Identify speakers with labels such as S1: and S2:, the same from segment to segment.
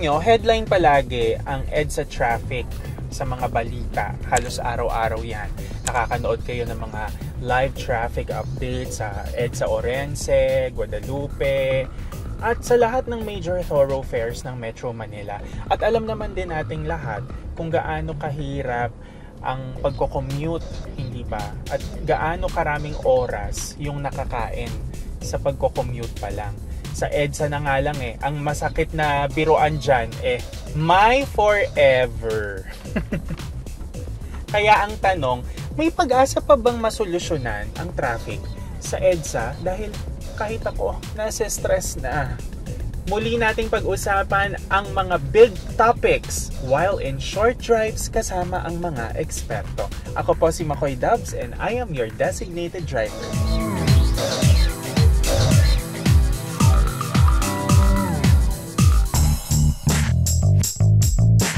S1: nyo, headline palagi ang EDSA traffic sa mga balita. Halos araw-araw yan. Nakakanood kayo ng mga live traffic updates sa EDSA Orense, Guadalupe, at sa lahat ng major thoroughfares ng Metro Manila. At alam naman din nating lahat kung gaano kahirap ang pagko-commute, hindi ba? At gaano karaming oras yung nakakain sa pagko-commute pa lang. Sa EDSA na nga lang ang masakit na biruan dyan my forever. Kaya ang tanong, may pag-asa pa bang masolusyonan ang traffic sa EDSA? Dahil kahit ako, nasa stress na. Muli nating pag-usapan ang mga big topics while in short drives kasama ang mga eksperto. Ako po si Makoy Dubs and I am your designated driver.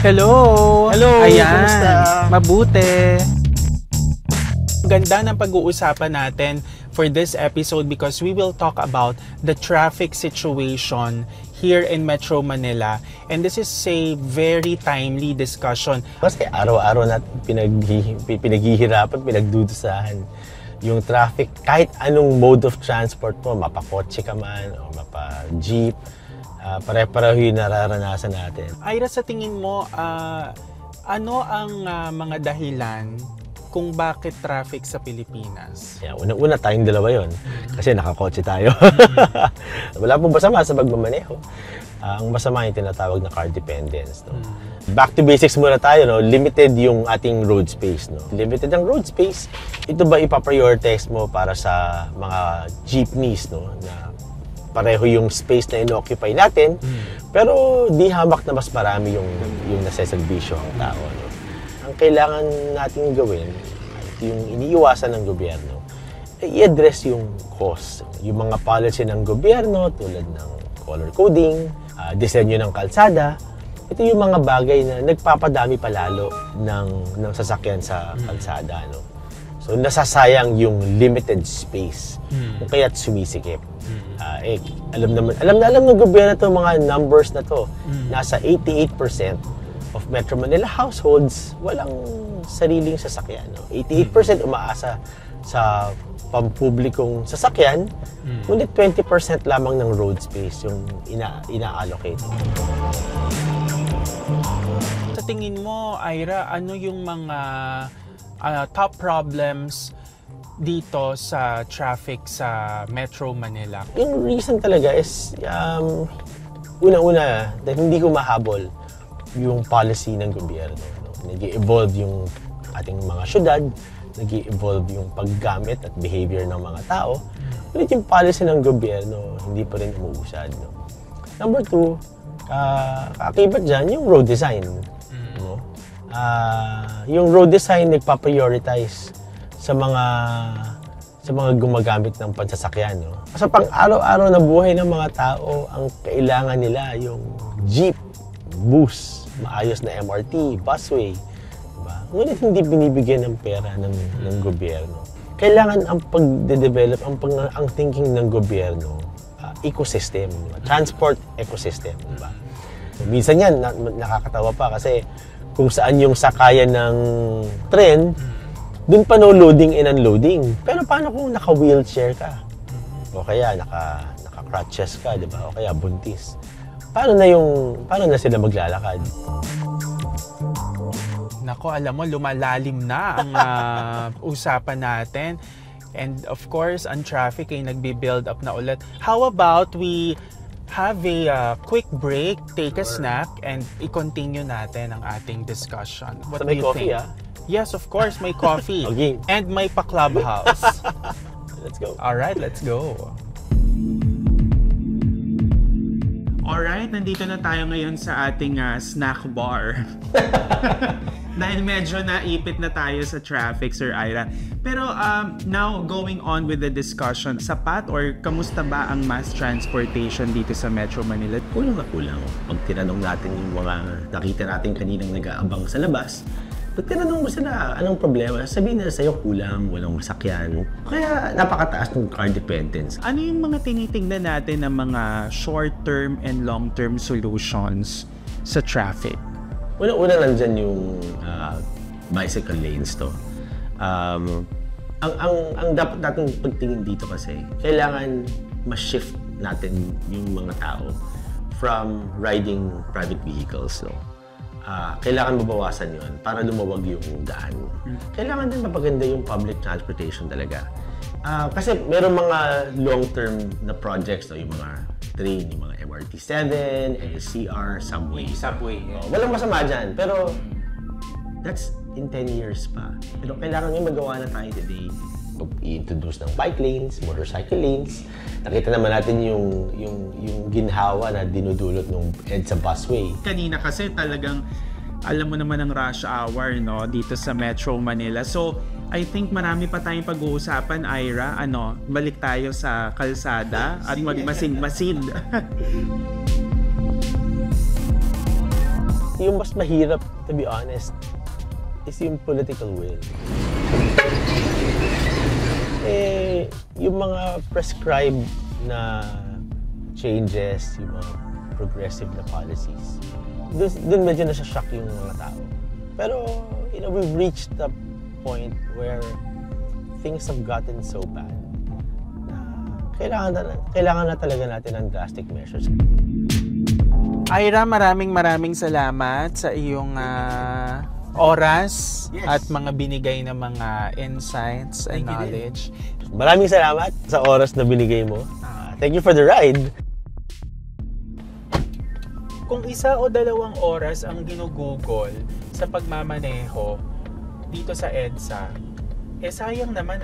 S1: Hello!
S2: Hello!
S1: Ayan,
S2: kumusta?
S1: Mabuti! Ganda ng pag-uusapan natin for this episode because we will talk about the traffic situation here in Metro Manila, and this is a very timely discussion.
S2: Kasi araw-araw natin pinaghihirapan, pinagdudusahan yung traffic. Kahit anong mode of transport mo, mapakotse ka man o mapa-jeep, pare-pareho yung nararanasan natin.
S1: Ira, sa tingin mo, ano ang mga dahilan kung bakit traffic sa Pilipinas?
S2: Yeah, una tayong dalawa yon kasi nakakotse tayo. Wala pong masama sa pagmamaneho. Ang masama yung tinatawag na car dependence. No? Back to basics muna tayo. No? Limited yung ating road space. No? Limited ang road space. Ito ba ipaprioritize mo para sa mga jeepneys, no? Na pareho yung space na ino-occupy natin, pero di hamak na mas marami yung naseservisyo ang tao. No? Ang kailangan natin gawin, yung iniiwasan ng gobyerno, i-address yung cost. Yung mga policy ng gobyerno tulad ng color coding, disenyo ng kalsada, ito yung mga bagay na nagpapadami palalo ng sasakyan sa kalsada. No? So nasasayang yung limited space, kung kaya't sumisikip. Alam ng gobyerno to mga numbers na to. Nasa 88% of Metro Manila households walang sariling sasakyan. No? 88% umaasa sa pampublikong sasakyan, ngunit 20% lamang ng road space yung ina-allocate.
S1: Sa tingin mo, Ira, ano yung mga top problems dito sa traffic sa Metro Manila?
S2: Yung reason talaga is, una-una, dahil hindi ko mahabol yung policy ng gobyerno. No? Nag-i-evolve yung ating mga syudad, nag-i-evolve yung paggamit at behavior ng mga tao. Ngunit yung policy ng gobyerno, hindi pa rin umuusad. No? Number two, kaakibat dyan, yung road design. No? Yung road design nagpa-prioritize sa mga gumagamit ng pansasakyan. No? Sa pang-araw-araw na buhay ng mga tao, ang kailangan nila yung jeep, bus, maayos na MRT, busway. Diba? Ngunit hindi binibigyan ng pera ng gobyerno. Kailangan ang pagde-develop, ang thinking ng gobyerno, ecosystem, diba? Transport ecosystem. Diba? So, minsan yan, nakakatawa pa kasi kung saan yung sakayan ng tren, doon pa no loading and unloading. Pero paano kung naka-wheelchair ka? O kaya naka-crutches ka, di ba? O kaya buntis. Paano na sila maglalakad?
S1: Nako, alam mo, lumalalim na ang usapan natin. And of course, ang traffic ay nagbi-build up na ulit. How about we have a quick break, take a snack, and i-continue natin ang ating discussion. What
S2: so, may coffee,
S1: think? Yes, of course, may coffee.
S2: Okay.
S1: And may pa-clubhouse.
S2: Let's go.
S1: Alright, let's go. Alright, nandito na tayo ngayon sa ating snack bar. Dahil medyo naipit na tayo sa traffic, Sir Ira. Pero now, going on with the discussion, sapat or kamusta ba ang mass transportation dito sa Metro Manila?
S2: Kulang na kulang. Pag tinanong natin yung mga nakita natin kaninang nag-aabang sa labas, pag tinanong mo sila, anong problema? Sabihin nila sa'yo, kulang, walang masakyan. Kaya napakataas ng car dependence.
S1: Ano yung mga tinitingnan natin ng mga short-term and long-term solutions sa traffic?
S2: Una nandyan yung bicycle lanes to. Ang dapat nating pagtingin dito kasi, kailangan ma-shift natin yung mga tao from riding private vehicles. No? Kailangan mabawasan yun para lumawag yung daan. Kailangan din mapaganda yung public transportation talaga. Kasi meron mga long-term na projects, no? Yung mga train, yung mga MRT-7, LCR, subway. Walang masama dyan, pero that's in 10 years pa. Pero kailangan yung magawa na tayo today. I-introduce ng bike lanes, motorcycle lanes. Nakita naman natin yung ginhawa na dinudulot ng EDSA busway.
S1: Kanina kasi talagang alam mo naman ang rush hour, no, dito sa Metro Manila. So, I think marami pa tayong pag-uusapan, Ira. Balik tayo sa kalsada at magmasid-masid.
S2: Yung mas mahirap, to be honest, is yung political will. Yung mga prescribed na changes, yung mga progressive na policies, dun medyo nasa-shock yung mga tao. Pero, we've reached the point where things have gotten so bad na kailangan na talaga natin ng drastic measures.
S1: Ira, maraming salamat sa iyong oras at mga binigay na mga insights and knowledge.
S2: Maraming salamat sa oras na binigay mo. Thank you for the ride.
S1: Kung 1 o 2 oras ang ginugugol sa pagmamaneho dito sa EDSA, sayang naman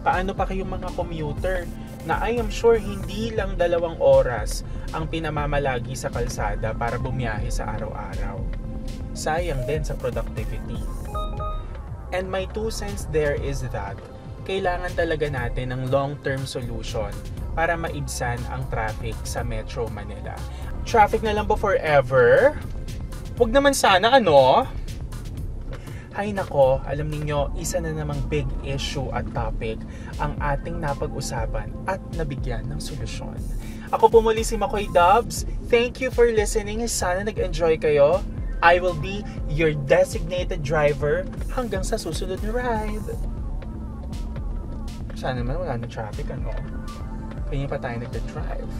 S1: paano pa kayong mga commuter na I am sure hindi lang 2 oras ang pinamamalagi sa kalsada para bumiyahe sa araw-araw. Sayang din sa productivity. And my 2 cents there is that kailangan talaga natin ng long-term solution para maibsan ang traffic sa Metro Manila. Traffic na lang ba forever? Huwag naman sana, Hay nako, alam ninyo, isa na namang big issue at topic ang ating napag-usapan at nabigyan ng solusyon. Ako po muli si Makoy Dubs. Thank you for listening. Sana nag-enjoy kayo. I will be your designated driver hanggang sa susunod na ride. Sana naman wala na traffic, Kanya pa tayo nag-drive.